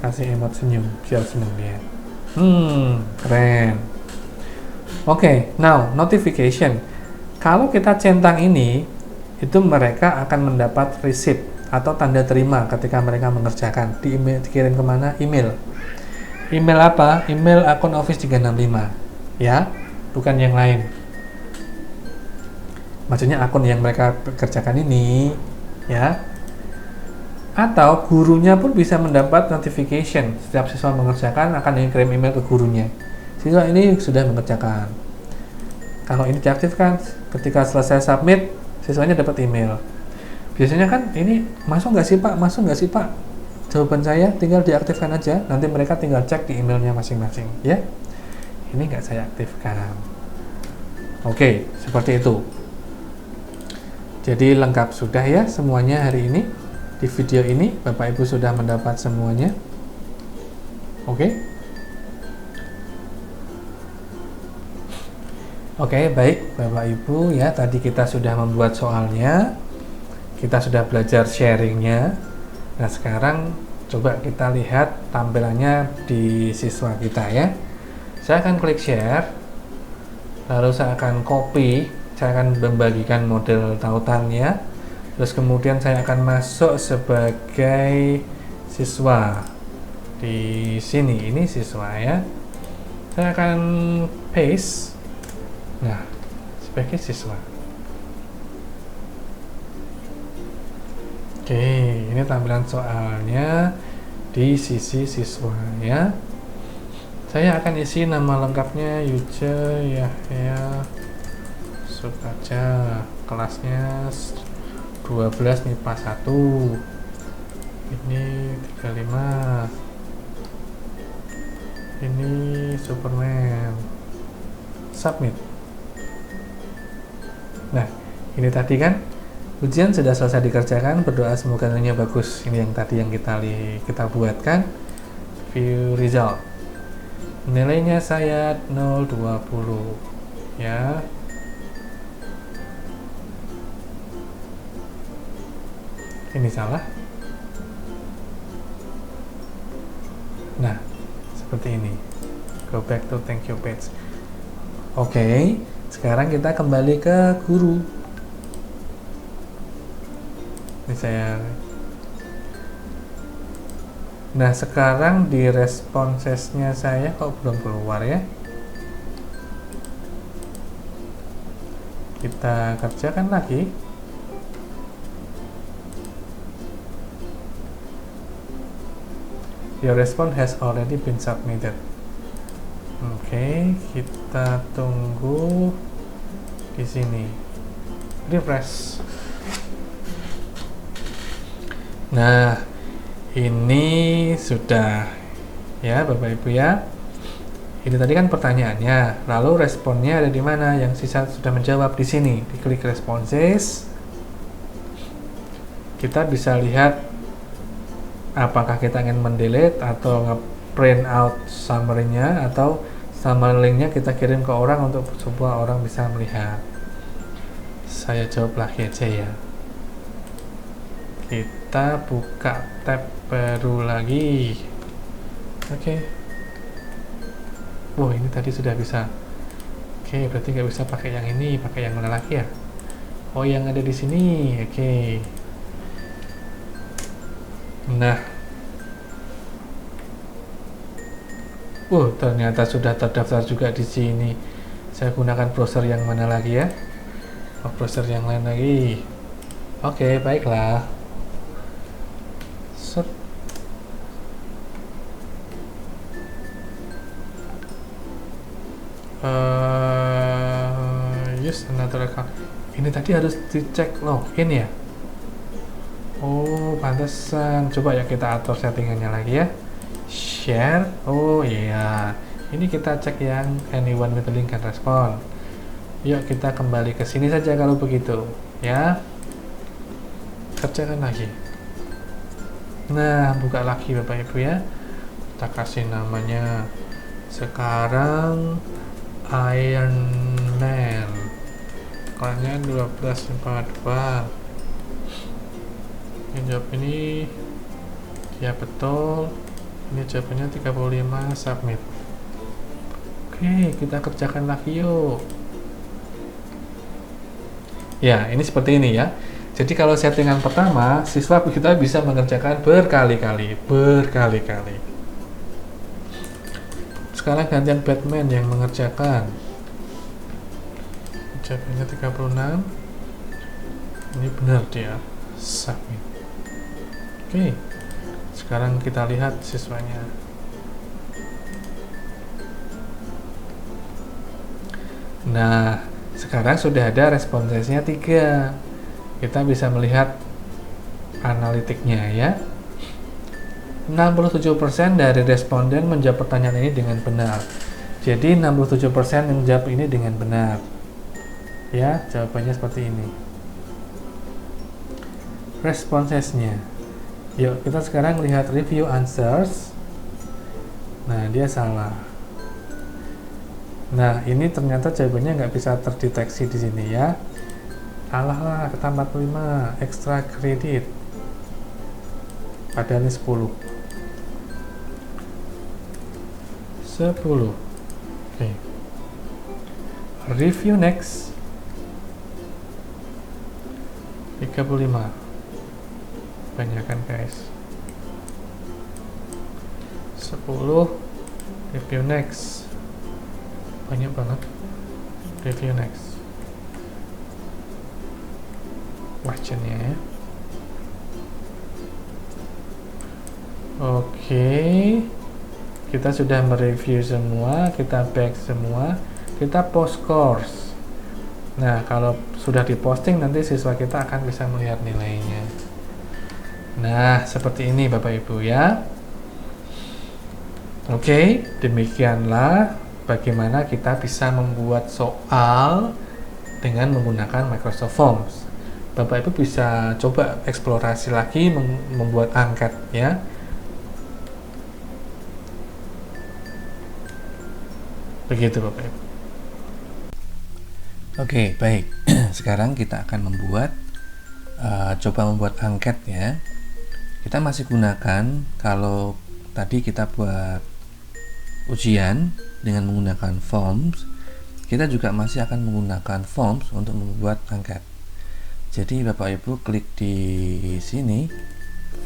Kasih emot senyum biar seneng dia. Keren. Oke, now notification. Kalau kita centang ini, itu mereka akan mendapat receipt atau tanda terima ketika mereka mengerjakan. Di email, dikirim kemana? Email. Email apa? Email akun Office 365. Ya, bukan yang lain. Maksudnya akun yang mereka kerjakan ini, ya. Atau gurunya pun bisa mendapat notification. Setiap siswa mengerjakan akan dikirim email ke gurunya. Siswa ini sudah mengerjakan. Kalau ini diaktifkan, ketika selesai submit, siswanya dapat email. Biasanya kan ini masuk nggak sih Pak? Masuk nggak sih Pak? Jawaban saya tinggal diaktifkan aja. Nanti mereka tinggal cek di emailnya masing-masing. Ya, ini nggak saya aktifkan. Oke, seperti itu. Jadi lengkap sudah ya semuanya hari ini. Di video ini Bapak Ibu sudah mendapat semuanya. Oke. Oke, baik Bapak Ibu ya, tadi kita sudah membuat soalnya. Kita sudah belajar sharingnya. Nah, sekarang coba kita lihat tampilannya di siswa kita ya. Saya akan klik share. Lalu saya akan copy, saya akan membagikan model tautannya. Terus kemudian saya akan masuk sebagai siswa di sini. Ini siswa ya. Saya akan paste. Nah, sebagai siswa. Oke, ini tampilan soalnya di sisi siswa ya. Saya akan isi nama lengkapnya Yuja Yahya Sukaja, kelasnya 12 MIPA 1. Ini 35. Ini Superman. Submit. Nah, ini tadi kan ujian sudah selesai dikerjakan. Berdoa semoga nilainya bagus. Ini yang tadi yang kita buatkan. View result. Nilainya saya 0,20 ya. Ini salah. Nah, seperti ini. Go back to thank you page. Oke, sekarang kita kembali ke guru. Ini saya. Nah, sekarang di responsesnya saya kok belum keluar ya. Kita kerjakan lagi. Your response has already been submitted. Oke, kita tunggu di sini. Refresh. Nah, ini sudah ya Bapak Ibu ya. Ini tadi kan pertanyaannya, lalu responnya ada di mana? Yang sisa sudah menjawab di sini. Diklik responses. Kita bisa lihat apakah kita ingin mendelete atau nge-print out summary-nya, atau summary link-nya kita kirim ke orang untuk semua orang bisa melihat. Saya jawab lagi aja ya. Kita buka tab baru lagi. Oke. Wow, ini tadi sudah bisa. Oke, berarti nggak bisa pakai yang ini, pakai yang mana lagi ya? Oh, yang ada di sini. Oke. Nah, ternyata sudah terdaftar juga di sini. Saya gunakan browser yang mana lagi ya? Oh, browser yang lain lagi. Oke, baiklah. Set. Use another account. Ini tadi harus dicek login ya? Oh, pantesan. Coba ya kita atur settingannya lagi ya. Share. Oh iya. Ini kita cek yang anyone with the link can respond. Yuk kita kembali ke sini saja kalau begitu, ya. Kerjakan lagi. Nah, buka lagi Bapak Ibu ya. Kita kasih namanya sekarang Iron Man. Kelasnya 1242. Ini jawab ini ya betul. Ini jawabannya 35, submit. Oke, kita kerjakan lagi yuk. Ya, ini seperti ini ya. Jadi kalau settingan pertama, siswa kita bisa mengerjakan berkali-kali. Sekarang gantian Batman yang mengerjakan. Jawabnya 36. Ini benar dia. Submit. Oke. Sekarang kita lihat siswanya. Nah, sekarang sudah ada responsesnya 3. Kita bisa melihat analitiknya ya. 67% dari responden menjawab pertanyaan ini dengan benar. Jadi 67% menjawab ini dengan benar. Ya, jawabannya seperti ini. Responsesnya. Yuk, kita sekarang lihat review answers. Nah, dia salah. Nah, ini ternyata jawabannya nggak bisa terdeteksi di sini ya. Salah lah, kata 45, extra kredit. Padahal ini 10. 10. Oke. Review next. 35. Banyakan guys. 10. Review next. Banyak banget. Review next. Questionnya ya. Oke. Kita sudah mereview semua, kita back semua, kita post course. Nah, kalau sudah diposting nanti siswa kita akan bisa melihat nilainya. Nah, seperti ini Bapak Ibu ya. Oke, demikianlah bagaimana kita bisa membuat soal dengan menggunakan Microsoft Forms. Bapak Ibu bisa coba eksplorasi lagi membuat angket ya. Begitu Bapak Ibu. Oke, baik. Sekarang kita akan coba membuat angket ya. Kita masih gunakan, kalau tadi kita buat ujian dengan menggunakan forms, kita juga masih akan menggunakan forms untuk membuat angket. Jadi Bapak Ibu klik di sini,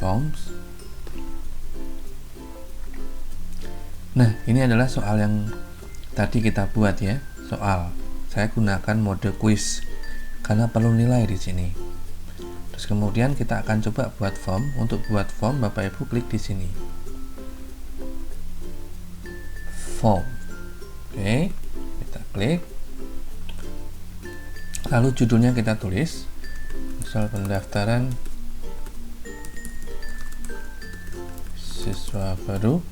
forms. Nah, ini adalah soal yang tadi kita buat ya, soal. Saya gunakan mode quiz karena perlu nilai di sini. Terus kemudian kita akan coba buat form. Untuk buat form, Bapak Ibu klik di sini. Form. Oke, kita klik. Lalu judulnya kita tulis. Misal pendaftaran siswa baru.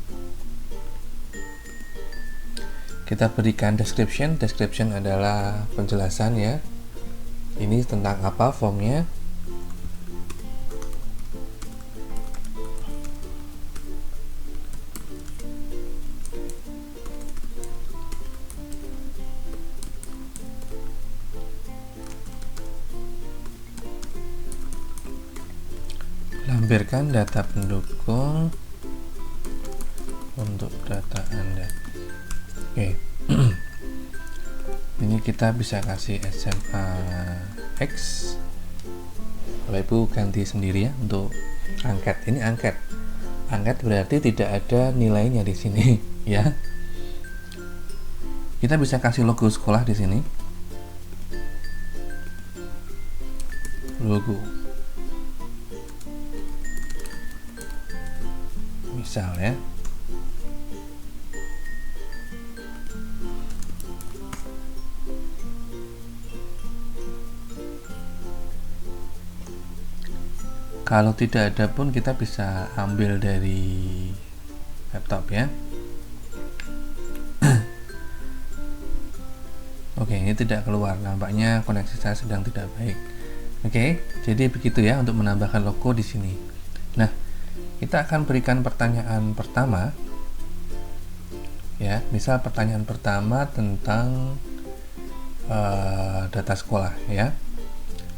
Kita berikan description. Description adalah penjelasan ya. Ini tentang apa formnya. Lampirkan data pendukung untuk data Anda. Oke. Ini kita bisa kasih SMA X. Bapak Ibu ganti sendiri ya untuk angket. Ini angket. Angket berarti tidak ada nilainya di sini ya. Kita bisa kasih logo sekolah di sini. Logo. Misal ya. Kalau tidak ada pun kita bisa ambil dari laptop ya. Oke, ini tidak keluar, nampaknya koneksi saya sedang tidak baik. Oke, jadi begitu ya untuk menambahkan logo di sini. Nah, kita akan berikan pertanyaan pertama ya. Misal pertanyaan pertama tentang data sekolah ya.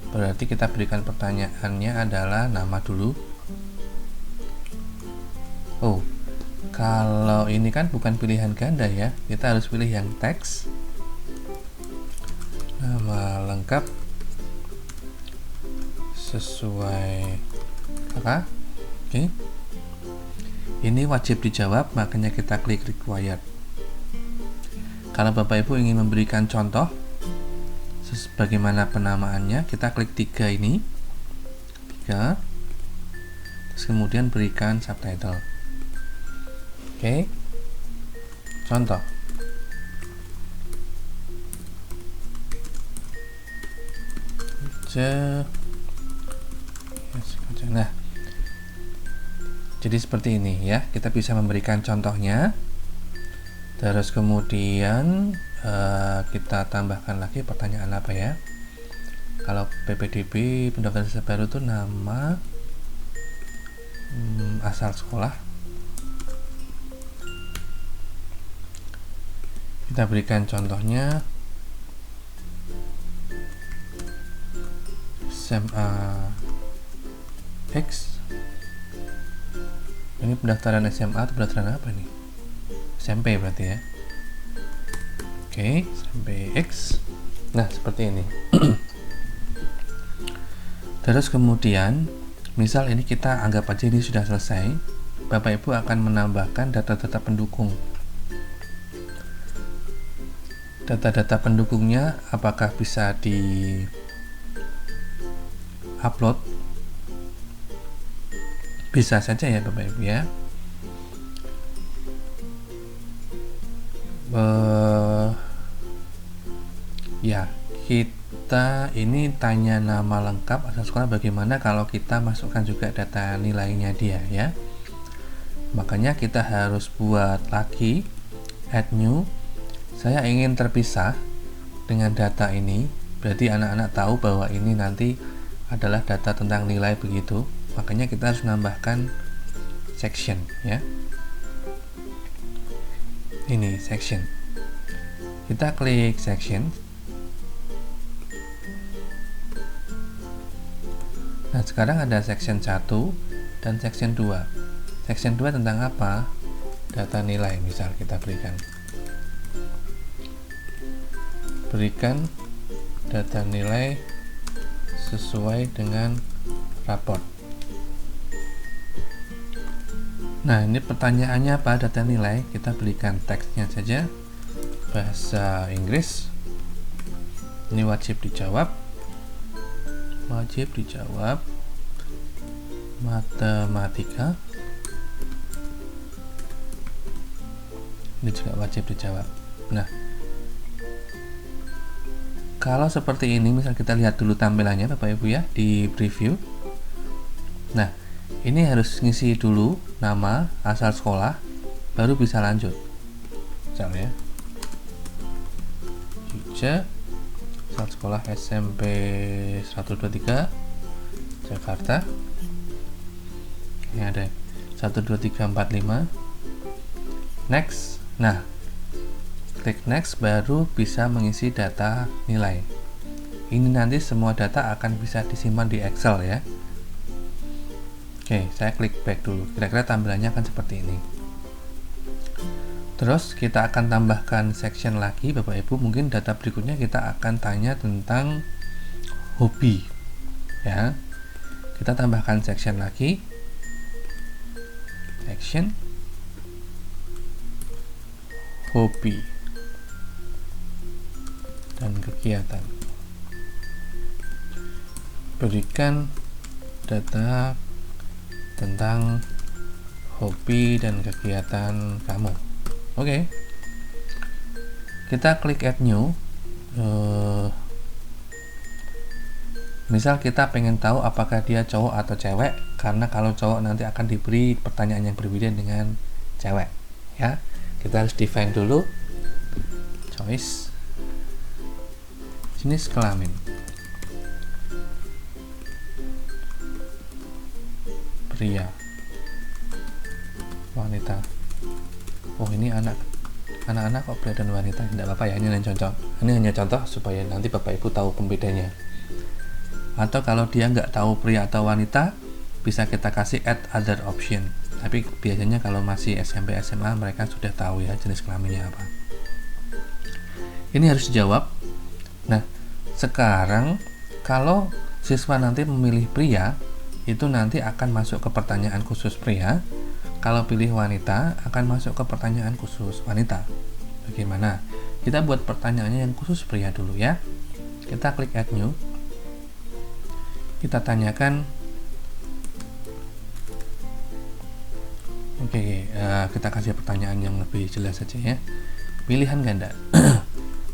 Berarti kita berikan pertanyaannya adalah nama dulu. Oh, Kalau ini kan bukan pilihan ganda ya, kita harus pilih yang teks, nama lengkap sesuai kakak. Oke. Ini wajib dijawab, makanya kita klik required. Kalau Bapak Ibu ingin memberikan contoh bagaimana penamaannya, kita klik 3 ini. 3. Terus kemudian berikan subtitle. Oke. Contoh. Nah, jadi seperti ini ya, kita bisa memberikan contohnya. Terus kemudian kita tambahkan lagi pertanyaan apa ya. Kalau PPDB pendaftaran siswa baru itu nama, asal sekolah. Kita berikan contohnya SMA X. Ini pendaftaran SMA atau pendaftaran apa nih? SMP berarti ya. Oke, SMP X. Nah, seperti ini. Terus kemudian, misal ini kita anggap aja ini sudah selesai, Bapak Ibu akan menambahkan data-data pendukung. Data-data pendukungnya apakah bisa di upload? Bisa saja ya Bapak Ibu ya. Ya, kita ini tanya nama lengkap, asal sekolah, bagaimana kalau kita masukkan juga data nilainya dia ya. Makanya kita harus buat lagi add new. Saya ingin terpisah dengan data ini, berarti anak-anak tahu bahwa ini nanti adalah data tentang nilai begitu. Makanya kita harus menambahkan section ya. Ini section. Kita klik section. Nah, sekarang ada section 1 dan section 2. Section 2 tentang apa? Data nilai, misal kita berikan data nilai sesuai dengan raport. Nah, ini pertanyaannya apa? Data nilai, kita berikan teksnya saja bahasa Inggris. Ini wajib dijawab. Matematika. Ini juga wajib dijawab. Nah, kalau seperti ini, misal kita lihat dulu tampilannya Bapak Ibu ya di preview. Nah, ini harus ngisi dulu nama, asal sekolah, baru bisa lanjut. Misalnya asal sekolah SMP 123 Jakarta. Ini ada 12345. Next. Nah, klik next baru bisa mengisi data nilai. Ini nanti semua data akan bisa disimpan di Excel ya. Oke, saya klik back dulu. Kira-kira tampilannya akan seperti ini. Terus kita akan tambahkan section lagi Bapak Ibu. Mungkin data berikutnya kita akan tanya tentang hobi ya. Kita tambahkan section lagi. Section hobi dan kegiatan. Berikan data tentang hobi dan kegiatan kamu. Oke. Kita klik add new. Misal kita pengen tahu apakah dia cowok atau cewek, karena kalau cowok nanti akan diberi pertanyaan yang berbeda dengan cewek ya. Kita harus define dulu choice jenis kelamin, pria, wanita. Oh, ini anak-anak kok pria dan wanita. Tidak apa-apa ya, ini hanya contoh supaya nanti Bapak Ibu tahu pembedanya. Atau kalau dia nggak tahu pria atau wanita, bisa kita kasih add other option. Tapi biasanya kalau masih SMP SMA mereka sudah tahu ya jenis kelaminnya apa. Ini harus dijawab. Nah, sekarang kalau siswa nanti memilih pria, itu nanti akan masuk ke pertanyaan khusus pria. Kalau pilih wanita, akan masuk ke pertanyaan khusus wanita. Bagaimana? Kita buat pertanyaannya yang khusus pria dulu ya. Kita klik add new. Kita tanyakan, kita kasih pertanyaan yang lebih jelas saja ya. Pilihan ganda.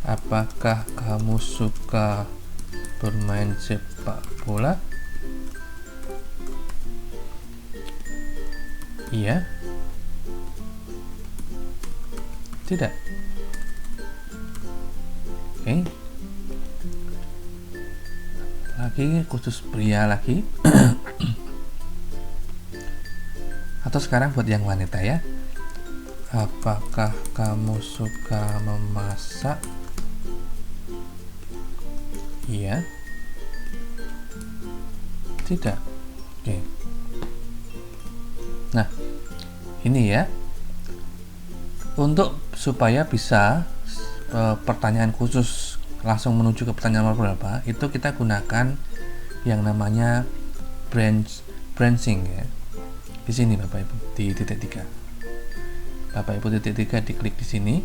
Apakah kamu suka bermain sepak bola? Iya. Tidak. Oke. Lagi khusus pria lagi. Atau sekarang buat yang wanita ya. Apakah kamu suka memasak? Iya. Tidak. Oke. Nah, ini ya. Untuk supaya bisa pertanyaan khusus langsung menuju ke pertanyaan nomor berapa, itu kita gunakan yang namanya branching ya. Di sini Bapak Ibu, di titik 3. Bapak Ibu titik 3 diklik di sini.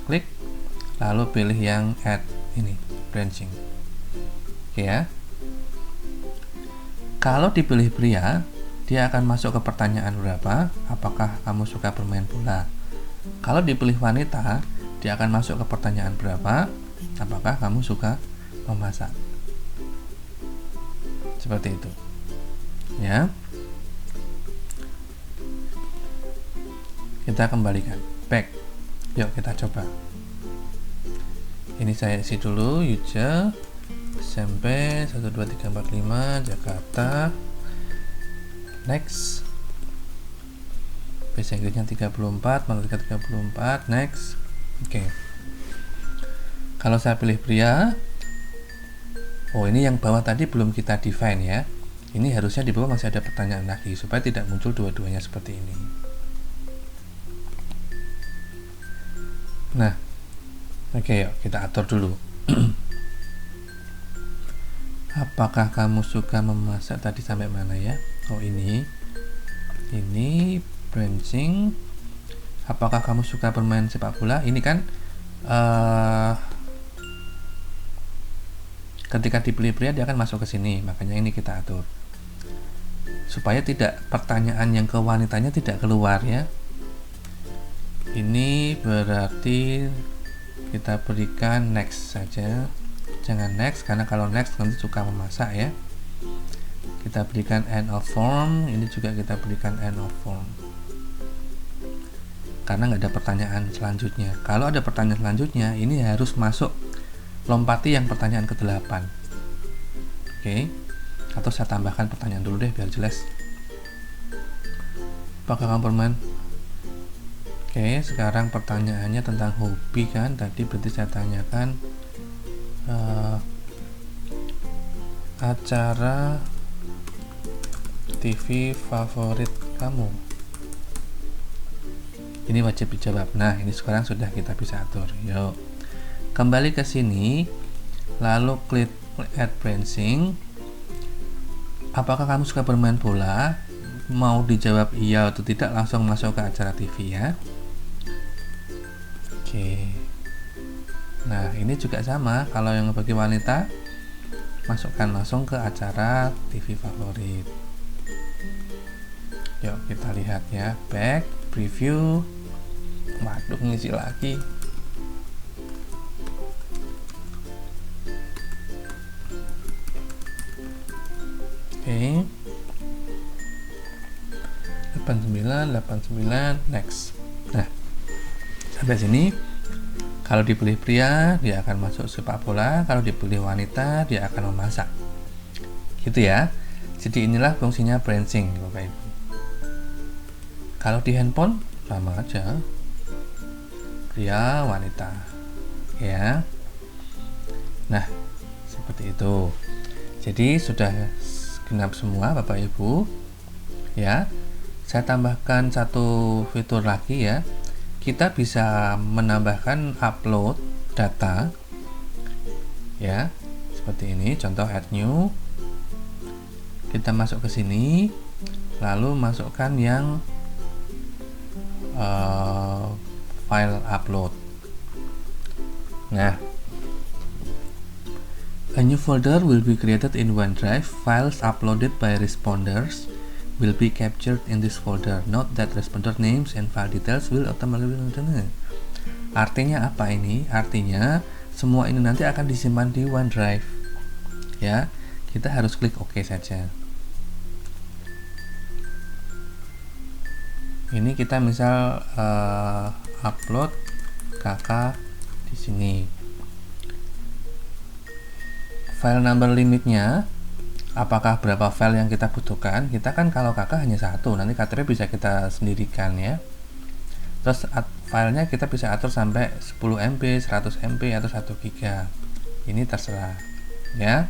Klik, lalu pilih yang add ini, branching. Oke ya. Kalau dipilih pria, dia akan masuk ke pertanyaan berapa? Apakah kamu suka bermain bola? Kalau dipilih wanita, dia akan masuk ke pertanyaan berapa? Apakah kamu suka memasak? Seperti itu. Ya. Kita kembalikan back. Yuk kita coba. Ini saya isi dulu Yuja SMP 12345 Jakarta. Next. Bahasa Inggrisnya 34, matematika 34. Next. Oke. Kalau saya pilih pria, ini yang bawah tadi belum kita define ya. Ini harusnya di bawah masih ada pertanyaan lagi supaya tidak muncul dua-duanya seperti ini. Nah, oke, yuk kita atur dulu. Apakah kamu suka memasak? Tadi sampai mana ya? Ini branching. Apakah kamu suka bermain sepak bola? Ini kan ketika dipilih pria dia akan masuk ke sini, makanya ini kita atur supaya tidak pertanyaan yang ke wanitanya tidak keluar ya. Ini berarti kita berikan next saja, jangan next karena kalau next nanti suka memasak ya. Kita berikan end of form, ini juga kita berikan end of form karena nggak ada pertanyaan selanjutnya. Kalau ada pertanyaan selanjutnya, ini harus masuk, lompati yang pertanyaan ke-8. Oke. Atau saya tambahkan pertanyaan dulu deh biar jelas. Apakah kamu bermain? Oke, sekarang pertanyaannya tentang hobi kan. Tadi berarti saya tanyakan acara TV favorit kamu. Ini wajib dijawab. Nah, ini sekarang sudah kita bisa atur. Yuk. Kembali ke sini, lalu klik add branching. Apakah kamu suka bermain bola? Mau dijawab iya atau tidak, langsung masuk ke acara TV ya. Oke. Nah, ini juga sama. Kalau yang bagi wanita, masukkan langsung ke acara TV favorit. Yuk kita lihat ya. Back, preview. Waduh, ngisi lagi. Oke. 89 next. Nah, sampai sini kalau dipilih pria dia akan masuk sepak bola, kalau dipilih wanita dia akan memasak. Gitu ya. Jadi inilah fungsinya branching Bapak Ibu. Kalau di handphone sama aja. Pria, wanita. Ya. Nah, seperti itu. Jadi sudah genap semua Bapak Ibu ya. Saya tambahkan satu fitur lagi ya. Kita bisa menambahkan upload data ya, seperti ini. Contoh add new. Kita masuk ke sini, lalu masukkan yang file upload. Nah, a new folder will be created in OneDrive. Files uploaded by responders will be captured in this folder. Note that responder names and file details will automatically. Artinya apa ini? Artinya semua ini nanti akan disimpan di OneDrive. Ya, kita harus klik OK saja. Ini kita misal upload kakak di sini. File number limitnya, apakah berapa file yang kita butuhkan? Kita kan kalau kakak hanya satu, nanti KTP bisa kita sendirikan ya. Terus filenya kita bisa atur sampai 10 MB, 100 MB atau 1 GB. Ini terserah ya.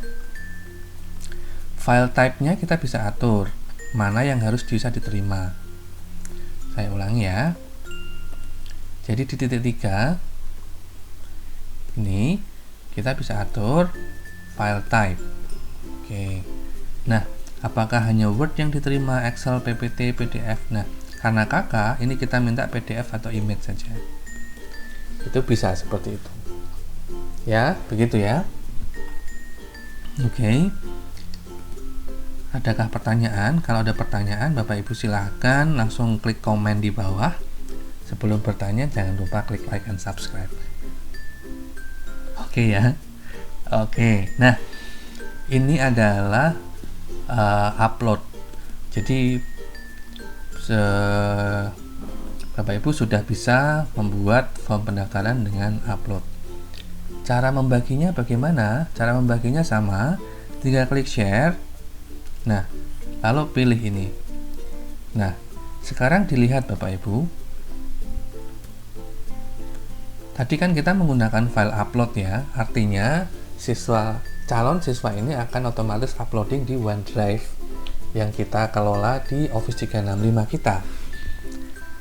File type-nya kita bisa atur mana yang harus bisa diterima. Saya ulangi ya. Jadi di titik 3 ini kita bisa atur file type. Oke. Nah, apakah hanya Word yang diterima, Excel, PPT, PDF? Nah, karena kakak ini kita minta PDF atau image saja. Itu bisa seperti itu. Ya, begitu ya. Oke. Adakah pertanyaan? Kalau ada pertanyaan, Bapak Ibu silahkan langsung klik komen di bawah. Sebelum bertanya, jangan lupa klik like and subscribe. Oke ya. Oke, nah ini adalah upload. Jadi Bapak Ibu sudah bisa membuat form pendaftaran dengan upload. Cara membaginya bagaimana? Cara membaginya sama, tinggal klik share. Nah, lalu pilih ini. Nah, sekarang dilihat Bapak Ibu. Tadi kan kita menggunakan file upload ya, artinya calon siswa ini akan otomatis uploading di OneDrive yang kita kelola di Office 365 kita.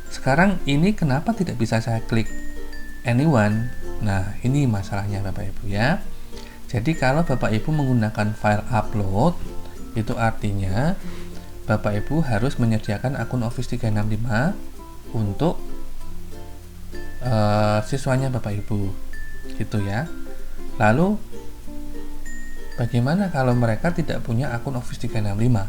Sekarang ini kenapa tidak bisa saya klik anyone? Nah, ini masalahnya Bapak Ibu ya. Jadi kalau Bapak Ibu menggunakan file upload, itu artinya Bapak Ibu harus menyediakan akun Office 365 untuk siswanya Bapak Ibu, gitu ya. Lalu bagaimana kalau mereka tidak punya akun Office 365?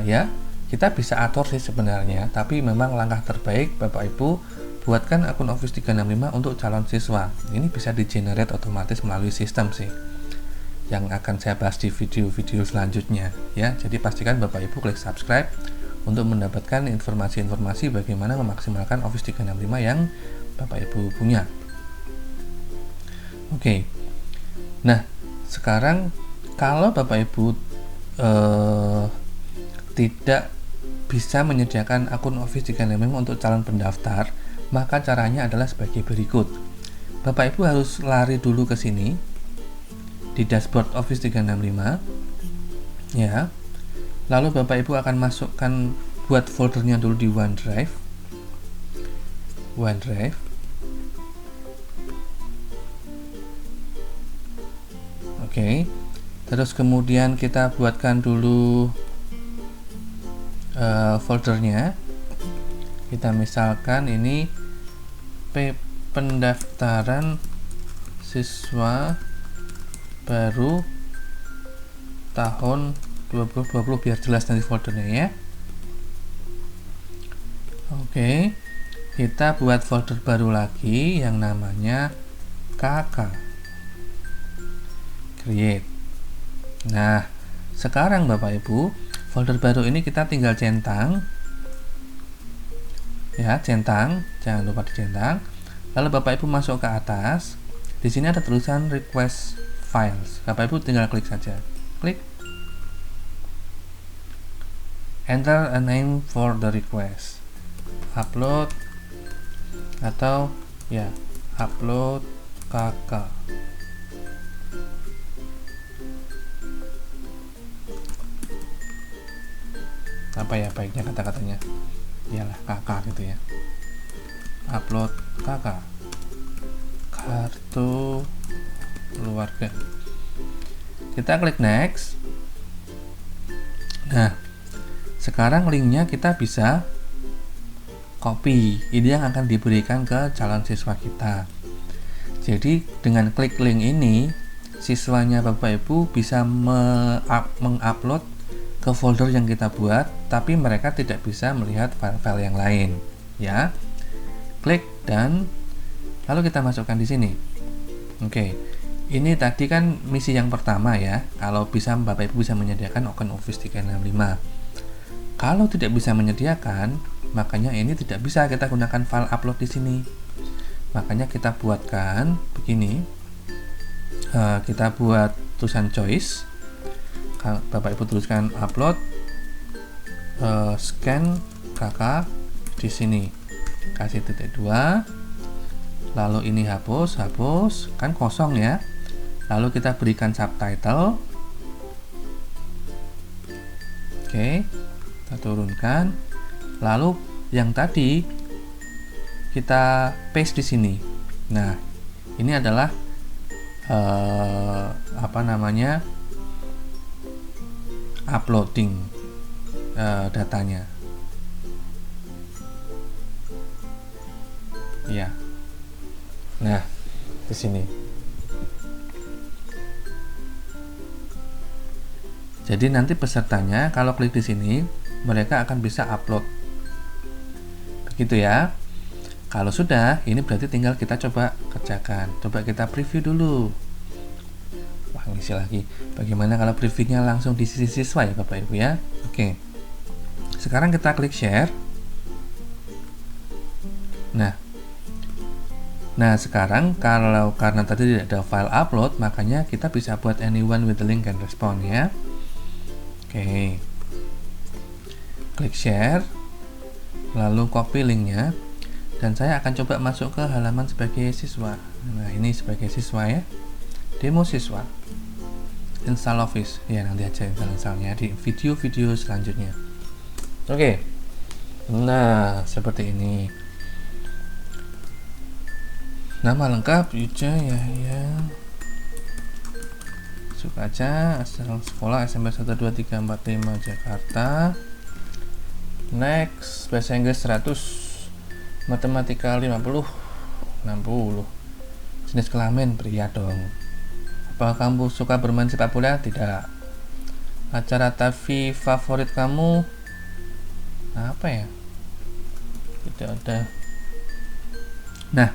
Ya, kita bisa atur sih sebenarnya, tapi memang langkah terbaik Bapak Ibu buatkan akun Office 365 untuk calon siswa. Ini bisa di-generate otomatis melalui sistem sih, yang akan saya bahas di video-video selanjutnya ya. Jadi pastikan Bapak Ibu klik subscribe untuk mendapatkan informasi-informasi bagaimana memaksimalkan Office 365 yang Bapak Ibu punya. Oke. Nah, sekarang kalau Bapak Ibu tidak bisa menyediakan akun Office 365 untuk calon pendaftar, maka caranya adalah sebagai berikut. Bapak Ibu harus lari dulu ke sini di dashboard Office 365 ya. Lalu Bapak Ibu akan masukkan, buat foldernya dulu di OneDrive. Oke. Terus kemudian kita buatkan dulu foldernya. Kita misalkan ini pendaftaran siswa baru tahun 2020, biar jelas nanti foldernya ya. Oke, kita buat folder baru lagi yang namanya KK create. Nah, sekarang Bapak Ibu, folder baru ini kita tinggal centang ya, centang, jangan lupa dicentang. Lalu Bapak Ibu masuk ke atas, di sini ada tulisan request files. Bapak Ibu tinggal klik saja, klik, enter a name for the request, upload atau ya upload KK. apa ya baiknya kata-katanya, iyalah kakak gitu ya. Upload kakak, kartu keluarga. Kita klik next. Nah, sekarang linknya kita bisa copy. Ini yang akan diberikan ke calon siswa kita. Jadi dengan klik link ini, siswanya Bapak Ibu bisa mengupload ke folder yang kita buat, tapi mereka tidak bisa melihat file-file yang lain. Ya, klik dan lalu kita masukkan di sini. Oke, ini tadi kan misi yang pertama ya. Kalau bisa Bapak Ibu bisa menyediakan OpenOffice 365. Kalau tidak bisa menyediakan, makanya ini tidak bisa kita gunakan file upload di sini. Makanya kita buatkan begini. Kita buat tulisan choice. Bapak Ibu tuliskan upload scan kakak di sini. Kasih titik 2. Lalu ini hapus, kan kosong ya. Lalu kita berikan subtitle. Oke, kita turunkan. Lalu yang tadi kita paste di sini. Nah, ini adalah uploading datanya. Ya. Nah, di sini. Jadi nanti pesertanya kalau klik di sini, mereka akan bisa upload. Begitu ya. Kalau sudah, ini berarti tinggal kita coba kerjakan. Coba kita preview dulu. Wah, ngisi lagi. Bagaimana kalau previewnya langsung di sisi siswa ya Bapak Ibu ya? Oke. Sekarang kita klik share. Nah, sekarang karena tadi tidak ada file upload, makanya kita bisa buat anyone with the link can respond ya. Oke. Klik share. Lalu copy linknya. Dan saya akan coba masuk ke halaman sebagai siswa. Nah, ini sebagai siswa ya. Demo siswa. Install Office. Ya, nanti aja installnya di video-video selanjutnya. Oke. Nah, seperti ini. Nama lengkap Yuja Yahya Sukaca, asal sekolah SMP 12345 Jakarta. Next, bahasa Inggris 100, matematika 50, 60. Jenis kelamin pria dong. Apa kamu suka bermain sepak bola? Tidak. Acara TV favorit kamu apa ya? Tidak ada. Nah,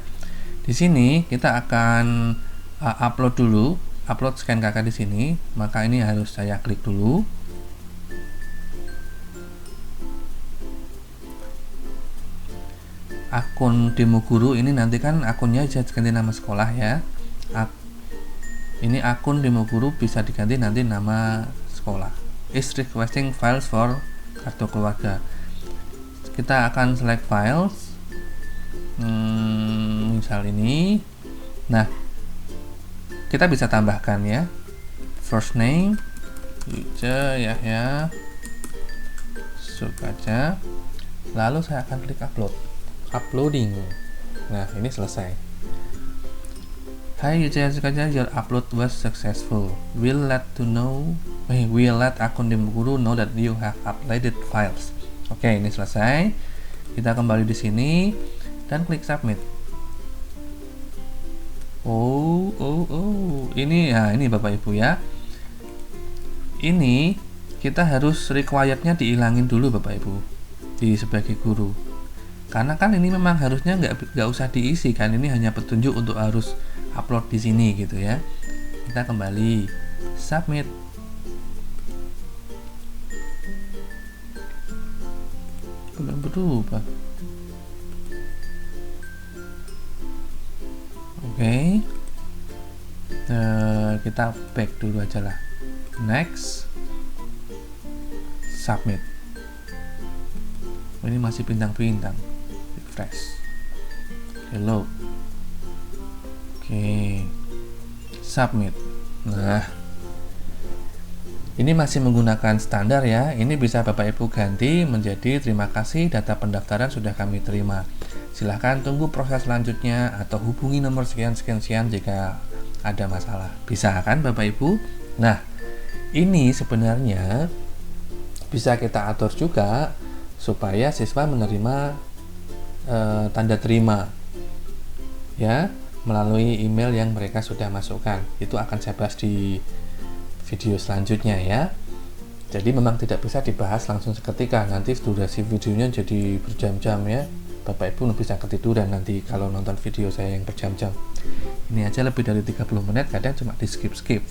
di sini kita akan upload dulu, upload scan kakak di sini. Maka ini harus saya klik dulu. Akun demo guru ini nanti kan akunnya bisa diganti nama sekolah ya. Ini akun demo guru bisa diganti nanti nama sekolah. Is requesting files for kartu keluarga. Kita akan select files. Misal ini. Nah, kita bisa tambahkan ya. First name Yuja Yahya Sukaca. Lalu saya akan klik upload. Uploading. Nah, ini selesai. Hai Yuja Sukaca, your upload was successful. We'll let akun demo guru know that you have uploaded files. Oke, ini selesai. Kita kembali di sini dan klik submit. Ini Bapak Ibu ya. Ini kita harus required-nya dihilangin dulu Bapak Ibu di sebagai guru. Karena kan ini memang harusnya nggak usah diisi kan, ini hanya petunjuk untuk harus upload di sini gitu ya. Kita kembali submit. Belum berubah. Oke. Kita back dulu aja lah. Next. Submit. Ini masih bintang-bintang. Refresh. Hello. Oke. Submit. Nah, Ini masih menggunakan standar ya. Ini bisa Bapak Ibu ganti menjadi terima kasih data pendaftaran sudah kami terima. Silahkan tunggu proses selanjutnya atau hubungi nomor sekian jika ada masalah. Bisa kan Bapak Ibu? Nah, ini sebenarnya bisa kita atur juga supaya siswa menerima tanda terima ya melalui email yang mereka sudah masukkan. Itu akan saya bahas di video selanjutnya ya. Jadi memang tidak bisa dibahas langsung seketika, nanti durasi videonya jadi berjam-jam ya. Bapak Ibu bisa ketiduran nanti kalau nonton video saya yang berjam-jam. Ini aja lebih dari 30 menit, kadang cuma di skip-skip.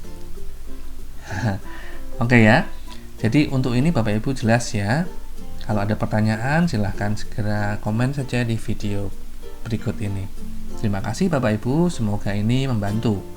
Oke ya. Jadi untuk ini Bapak Ibu jelas ya. Kalau ada pertanyaan silahkan segera komen saja di video berikut ini. Terima kasih Bapak Ibu, semoga ini membantu.